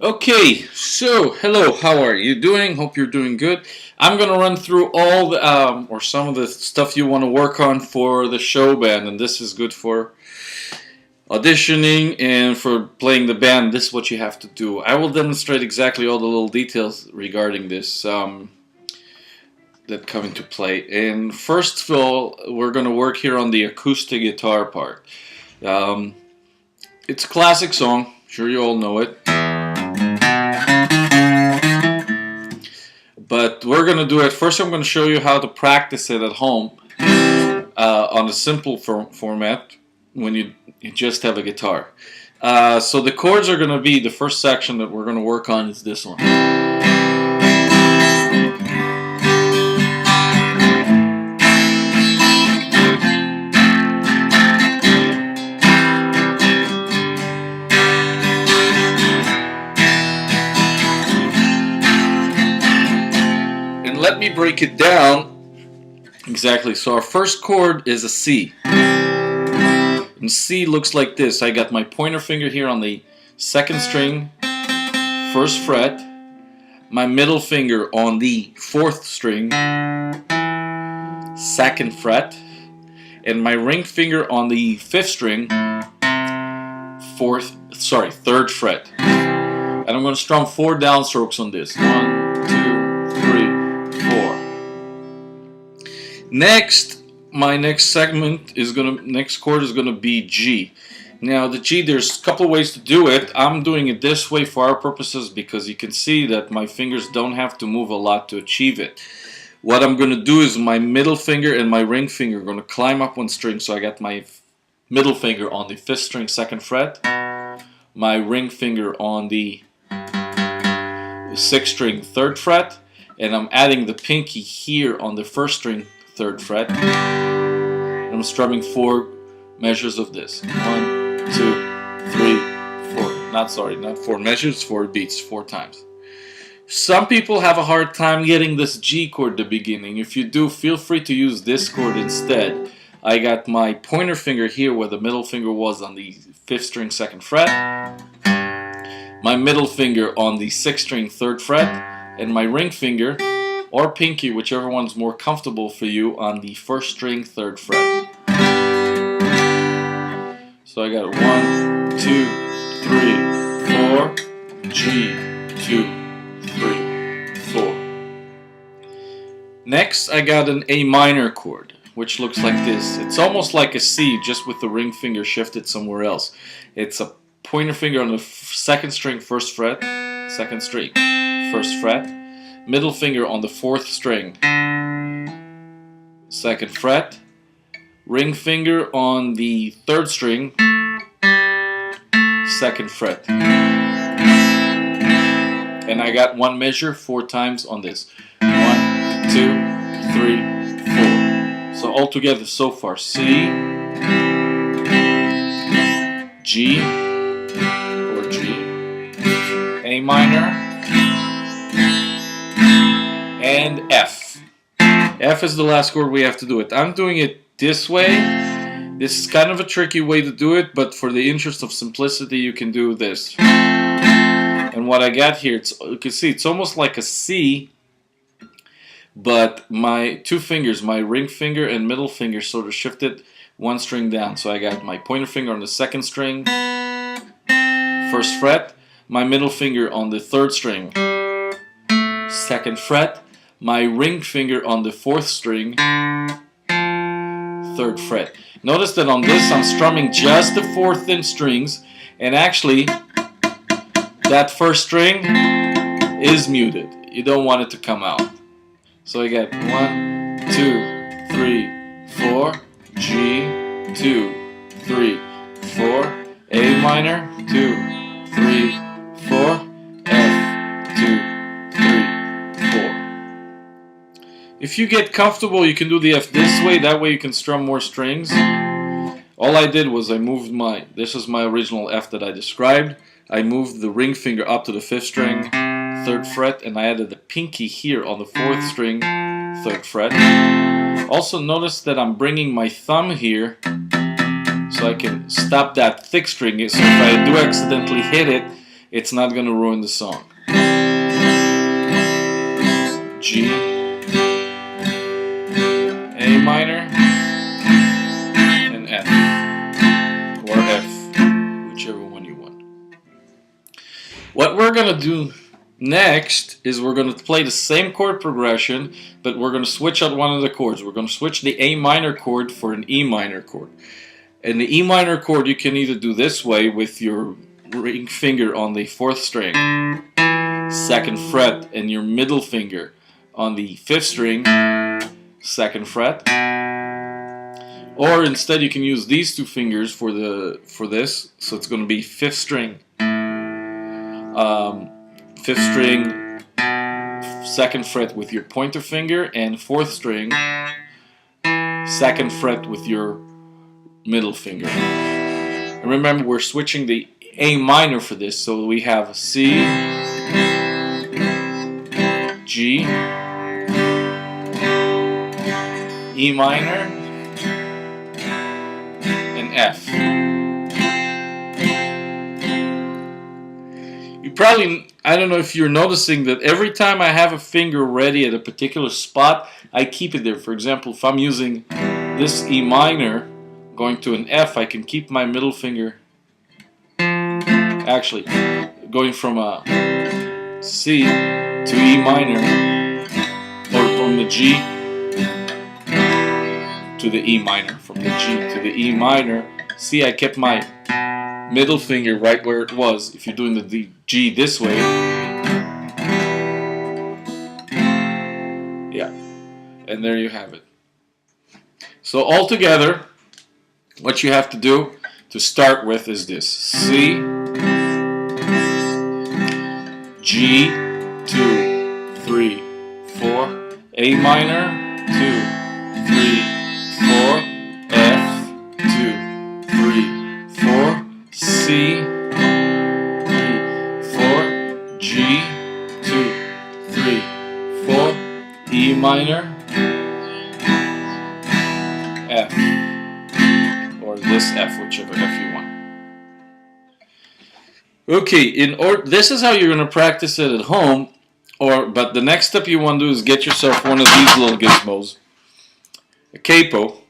Okay, so hello, how are you doing? Hope you're doing good. I'm gonna run through all the or some of the stuff you want to work on for the show band, and this is good for auditioning and for playing the band. This is what you have to do. I will demonstrate exactly all the little details regarding this that come into play. And first of all, we're gonna work here on the acoustic guitar part. Um, it's a classic song. Sure, you all know it. But we're going to do it. First, I'm going to show you how to practice it at home on a simple format when you just have a guitar. So the chords are going to be, the first section that we're going to work on is this one. Let me break it down exactly. So our first chord is a C. And C looks like this. I got my pointer finger here on the second string, first fret, my middle finger on the fourth string, second fret, and my ring finger on the fifth string, third fret. And I'm going to strum 4 downstrokes on this. 1, 2, 3. Next, my next chord is gonna be G. Now the G, there's a couple ways to do it. I'm doing it this way for our purposes because you can see that my fingers don't have to move a lot to achieve it. What I'm gonna do is my middle finger and my ring finger are gonna climb up one string, so I got my middle finger on the 5th string, 2nd fret, my ring finger on the 6th string, 3rd fret, and I'm adding the pinky here on the 1st string, 3rd fret. And I'm strumming 4 measures of this. 1, 2, 3, 4. Not 4 measures, 4 beats, 4 times. Some people have a hard time getting this G chord at the beginning. If you do, feel free to use this chord instead. I got my pointer finger here where the middle finger was on the 5th string, 2nd fret. My middle finger on the 6th string, 3rd fret. And my ring finger or pinky, whichever one's more comfortable for you, on the 1st string, 3rd fret. So I got 1, 2, 3, 4, G, 2, 3, 4. Next, I got an A minor chord, which looks like this. It's almost like a C, just with the ring finger shifted somewhere else. It's a pointer finger on the 2nd string, 1st fret, 2nd string, 1st fret, middle finger on the 4th string, 2nd fret, ring finger on the 3rd string, 2nd fret. And I got 1 measure 4 times on this. 1, 2, 3, 4. So altogether so far, C, G, or G, A minor, and F. F is the last chord we have to do it. I'm doing it this way. This is kind of a tricky way to do it, but for the interest of simplicity, you can do this. And what I got here, you can see it's almost like a C, but my 2 fingers, my ring finger and middle finger, sort of shifted 1 string down. So I got my pointer finger on the 2nd string, 1st fret, my middle finger on the 3rd string, 2nd fret, my ring finger on the 4th string, 3rd fret. Notice that on this I'm strumming just the 4 thin strings, and actually that 1st string is muted. You don't want it to come out. So I got 1, 2, 3, 4, G, 2, 3, 4, A minor, 2, 3, 4, F, 2, 3, 4. If you get comfortable, you can do the F this way. That way you can strum more strings. All I did was I moved this is my original F that I described. I moved the ring finger up to the 5th string, 3rd fret, and I added the pinky here on the 4th string, 3rd fret. Also notice that I'm bringing my thumb here so I can stop that thick string. So if I do accidentally hit it, it's not going to ruin the song. G, A minor, and F, or F, whichever one you want. What we're going to do next is we're going to play the same chord progression, but we're going to switch out one of the chords. We're going to switch the A minor chord for an E minor chord. And the E minor chord you can either do this way with your ring finger on the 4th string, 2nd fret, and your middle finger on the 5th string, 2nd fret. Or instead you can use these 2 fingers for this, so it's going to be 5th string, 5th string, 2nd fret with your pointer finger, and 4th string, 2nd fret with your middle finger. And remember, we're switching the A minor for this, so we have C, G, E minor, and F. You probably, I don't know if you're noticing that every time I have a finger ready at a particular spot, I keep it there. For example, if I'm using this E minor going to an F, I can keep my middle finger actually going from a C to E minor, or from the G to the E minor, from the G to the E minor. See, I kept my middle finger right where it was. If you're doing the G this way, yeah, and there you have it. So all together, what you have to do to start with is this: C, G, 2, 3, 4, A minor, 2, 3, 4, F, 2, 3, 4, C, 3, 4, G, 2, 3, 4, E minor, F, or this F, whichever F you want. Okay, this is how you're going to practice it at home. But the next step you want to do is get yourself one of these little gizmos, a capo.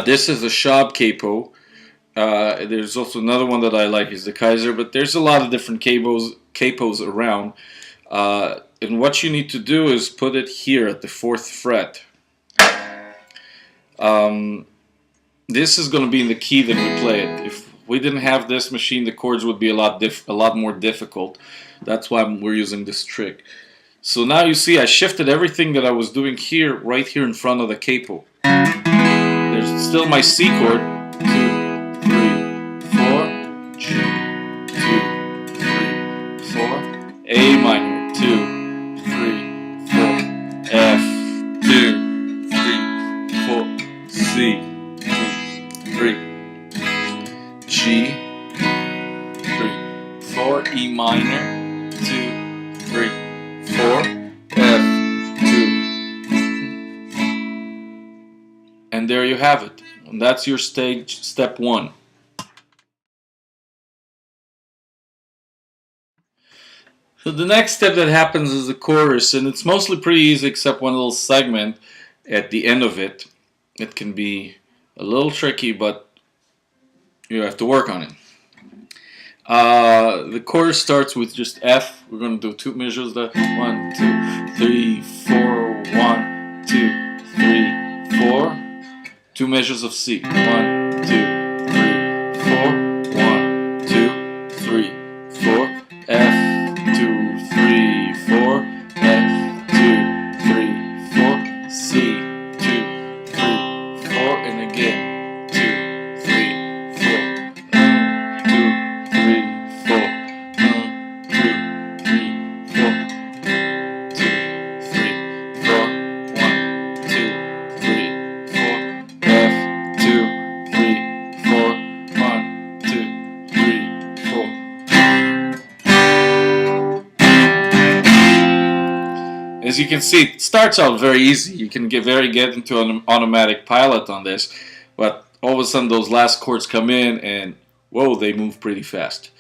This is a Schaub capo. There's also another one that I like, is the Kaiser, but there's a lot of different capos around. And what you need to do is put it here at the 4th fret. This is going to be in the key that we play it. If we didn't have this machine, the chords would be a lot more difficult. That's why we're using this trick. So now you see I shifted everything that I was doing here, right here in front of the capo. There's still my C chord, 2, 3, 4, G, 2, 3, 4, A minor, 2, 3, 4, F, 2, 3, 4, C, 2, 3, G, 3, 4, E minor, 2, 3, 4, F, 2. And there you have it. And that's your step 1. So the next step that happens is the chorus, and it's mostly pretty easy except one little segment at the end of it. It can be a little tricky, but you have to work on it. The chorus starts with just F. We're going to do 2 measures. 1, 2, 3, 4. 1, 2, 3, 4. 2 measures of C. 1, 2, 3, 4. 1, 2, 3, 4. F. 2, 3, 4. F. 2, 3, 4. C. 2, 3, 4. And again. 2, 3, 4. 2, 3, 4. 2, 3, 4. 2, 3, 4. 1, 2, 3, 4. F. 2, 3, 4. 1, 2, 3, 4. As you can see, it starts out very easy. You can get into an automatic pilot on this, but all of a sudden those last chords come in and whoa, they move pretty fast.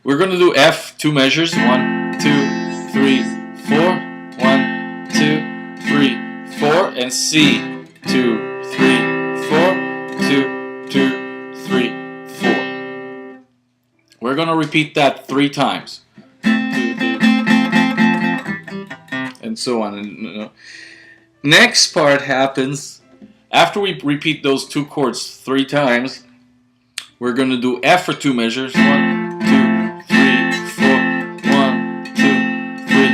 We're going to do F 2 measures. 1, 2, 3, 4. 1, 2, 3, 4. And C 2, 3, 4. 2, 2, 3, 4. We're going to repeat that 3 times. And so on. Next part happens after we repeat those 2 chords 3 times. We're going to do F for 2 measures. 1, 2, 3, 4. 1, 2, 3,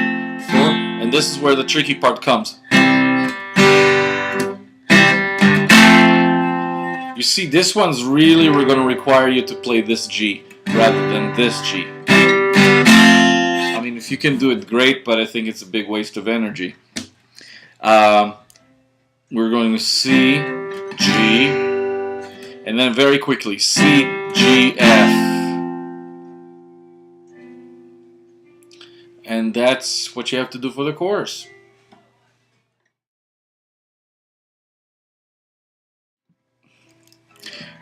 4. And this is where the tricky part comes. You see, this one's really, we're going to require you to play this G rather than this G. I mean, if you can do it, great, but I think it's a big waste of energy. We're going to C, G, and then very quickly C, G, F. And that's what you have to do for the chorus.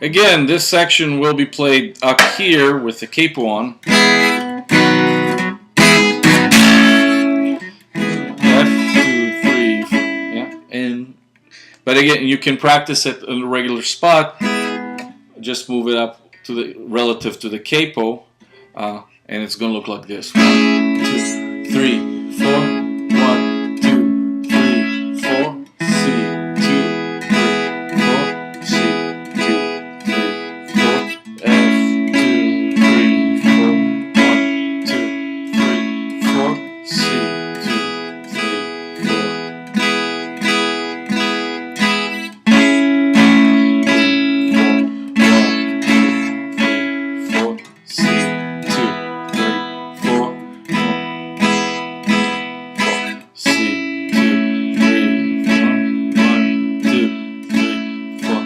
Again, this section will be played up here with the capo on. But again, you can practice it in a regular spot. Just move it up to the relative to the capo, and it's going to look like this. 1, 2, 3, 4. 1, 2, 3, 4. C, 2, 3, 4. C, 2, 3, 4. F, 2, 3, 4. 1, 2, 3, 4. C, 2, 3, 4.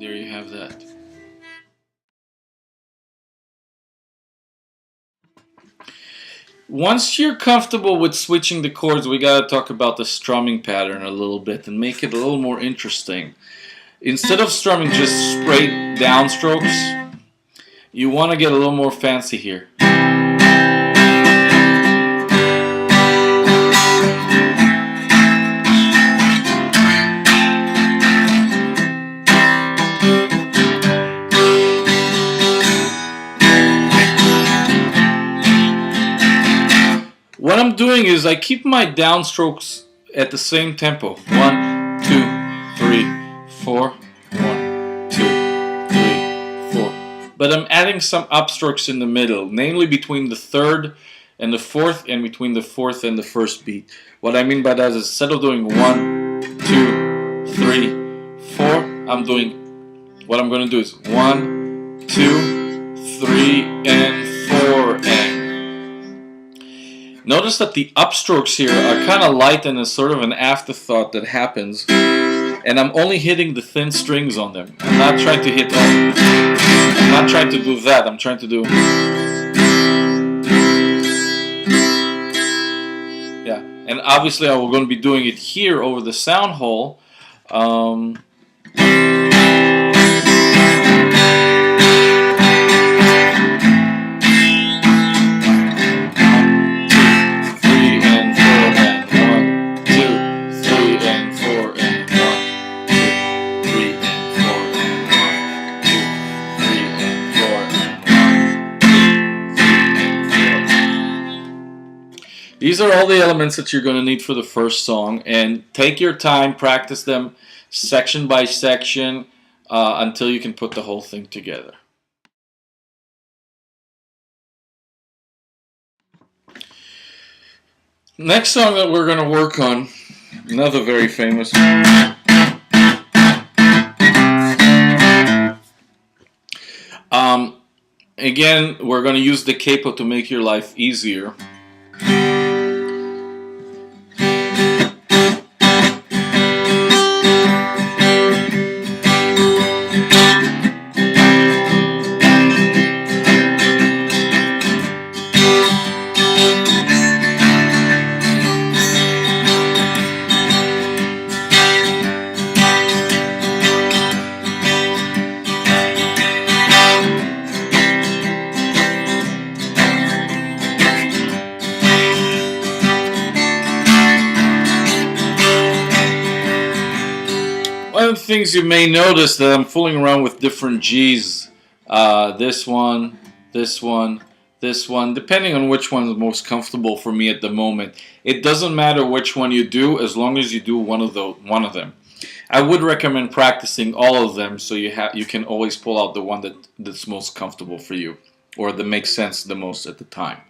There you have that. Once you're comfortable with switching the chords, we got to talk about the strumming pattern a little bit and make it a little more interesting. Instead of strumming just straight downstrokes, you want to get a little more fancy here. What I'm doing is I keep my downstrokes at the same tempo. 1, 2, 3, 4. 1, 2, 3, 4. But I'm adding some upstrokes in the middle, namely between the 3rd and the 4th, and between the 4th and the 1st beat. What I mean by that is instead of doing 1, 2, 3, 4, what I'm going to do is 1, 2, 3, and 4, and. Notice that the upstrokes here are kind of light and a sort of an afterthought that happens, and I'm only hitting the thin strings on them. I'm not trying to hit all. I'm not trying to do that. I'm trying to do. Yeah, and obviously I will going to be doing it here over the sound hole. These are all the elements that you're going to need for the first song, and take your time, practice them section by section until you can put the whole thing together. Next song that we're going to work on, another very famous. Again, we're going to use the capo to make your life easier. of the things you may notice that I'm fooling around with different G's. This one, this one, this one, depending on which one is most comfortable for me at the moment. It doesn't matter which one you do as long as you do one of them. I would recommend practicing all of them so you can always pull out the one that's most comfortable for you or that makes sense the most at the time.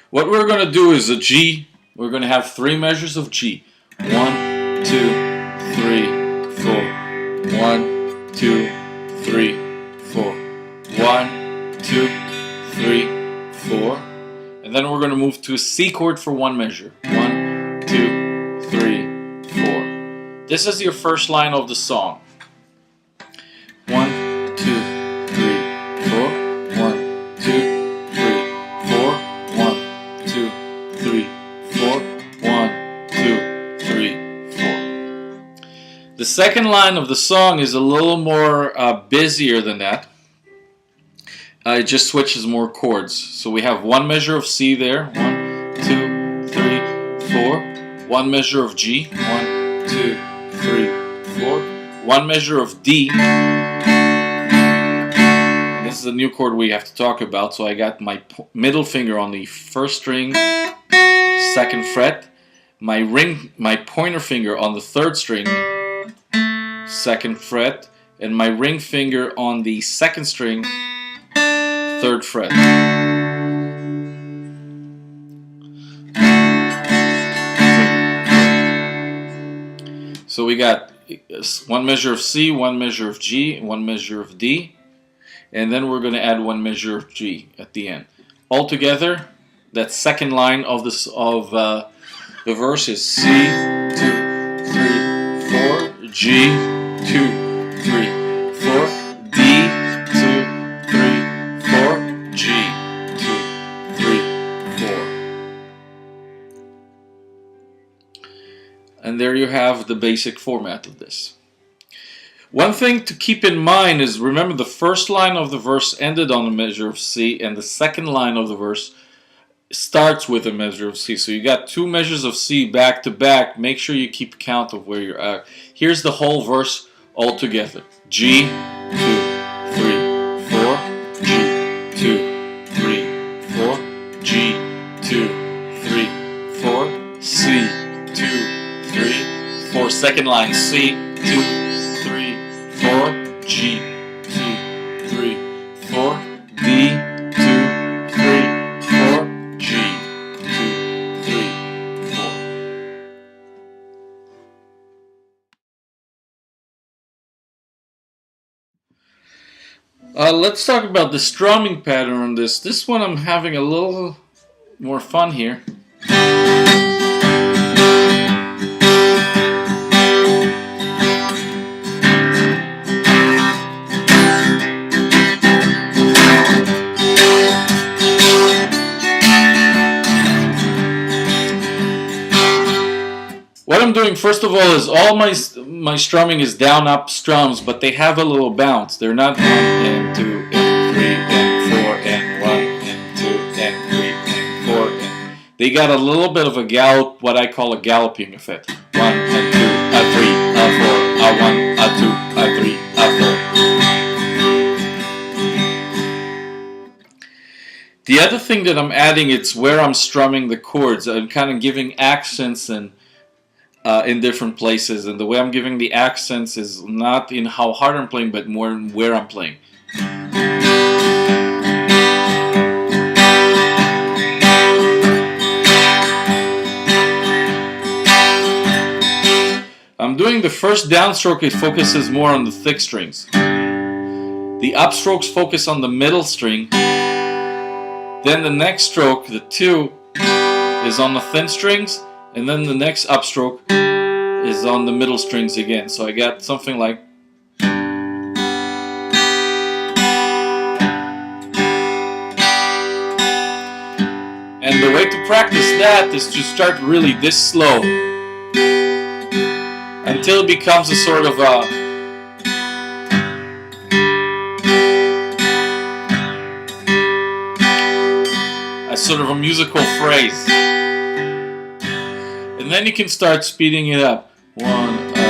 What we're going to do is a G. We're going to have 3 measures of G. 1, 2, 3, 4. 1, 2, 3, 4. 1, 2, 3, 4. And then we're going to move to a C chord for 1 measure. 1, 2, 3, 4. This is your first line of the song. 1, 2, 3, 4. 1, 2, 3, 4. 1, 2, 3, 4. 1, 2, 3, 4. The second line of the song is a little more busier than that. It just switches more chords. So we have 1 measure of C there. 1, 2, 3, 4. 1 measure of G. 1, 2, 3, 4. 1 measure of D. And this is a new chord we have to talk about. So I got my middle finger on the 1st string, 2nd fret. My pointer finger on the 3rd string, 2nd fret, and my ring finger on the 2nd string, 3rd fret. So we got 1 measure of C, 1 measure of G, 1 measure of D, and then we're going to add 1 measure of G at the end. Altogether, that second line of the verse is C, 2, 3, 4, G, 2, 3, 4, D, 2, 3, 4, G, 2, 3, 4. And there you have the basic format of this. One thing to keep in mind is, remember, the first line of the verse ended on a measure of C, and the second line of the verse starts with a measure of C. So you got 2 measures of C back to back. Make sure you keep count of where you're at. Here's the whole verse all together. G, 2, 3, 4. G, 2, 3, 4. G, 2, 3, 4. C, 2, 3, 4. Second line, C, 2, 3, 4. G, 2, 3, 4. D, 2, 3, 4. G, 2, 3, 4. Let's talk about the strumming pattern on this. This one I'm having a little more fun here. What I'm doing first of all is all my strumming is down up strums, but they have a little bounce. They're not 1 and 2 and 3 and 4 and 1 and 2 and 3 and 4. And they got a little bit of a gallop, what I call a galloping effect. 1 and 2 and 3 and 4 and 1 and 2 and 3 and 4. The other thing that I'm adding, it's where I'm strumming the chords. I'm kind of giving accents and in different places, and the way I'm giving the accents is not in how hard I'm playing, but more in where I'm playing. I'm doing the first downstroke, it focuses more on the thick strings. The upstrokes focus on the middle string. Then the next stroke, the 2, is on the thin strings. And then the next upstroke is on the middle strings again. So I got something like. And the way to practice that is to start really this slow until it becomes a sort of a musical phrase. And then you can start speeding it up. 1, 2, 3,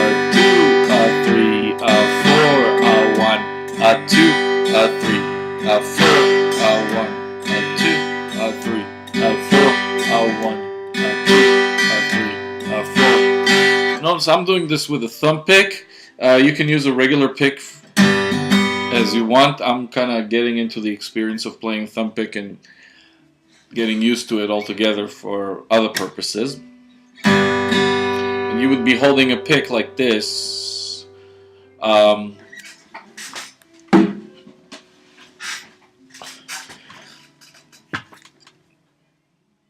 3, 4, 1, 2, 3, 4, 1, 2, 3, 4. Notice I'm doing this with a thumb pick. You can use a regular pick as you want. I'm kind of getting into the experience of playing thumb pick and getting used to it altogether for other purposes. And you would be holding a pick like this.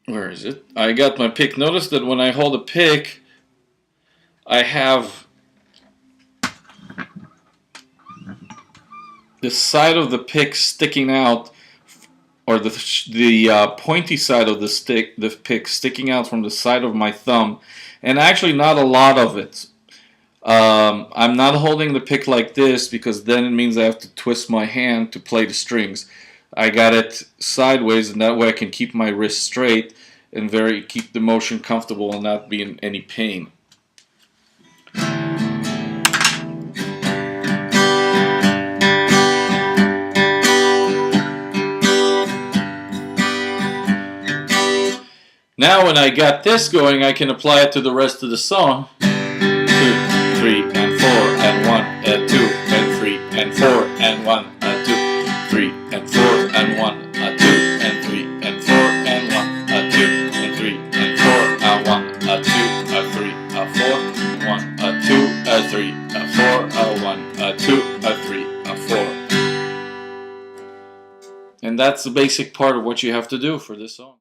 Where is it? I got my pick. Notice that when I hold a pick, I have the side of the pick sticking out, or the pointy side of the pick sticking out from the side of my thumb, and actually not a lot of it. I'm not holding the pick like this because then it means I have to twist my hand to play the strings. I got it sideways, and that way I can keep my wrist straight and keep the motion comfortable and not be in any pain. Now when I got this going, I can apply it to the rest of the song. 2, 3, and 4, and 1, and 2, and 3, and 4, and 1, and 2, 3, and 4, and 1, and 2, and 3, and 4, and 1, and 2, and 3, and 4, and 1, and 2, and 3, and 4, 1, and 2, and 3, and 4, and 1, and 2, and 3, and 4. And that's the basic part of what you have to do for this song.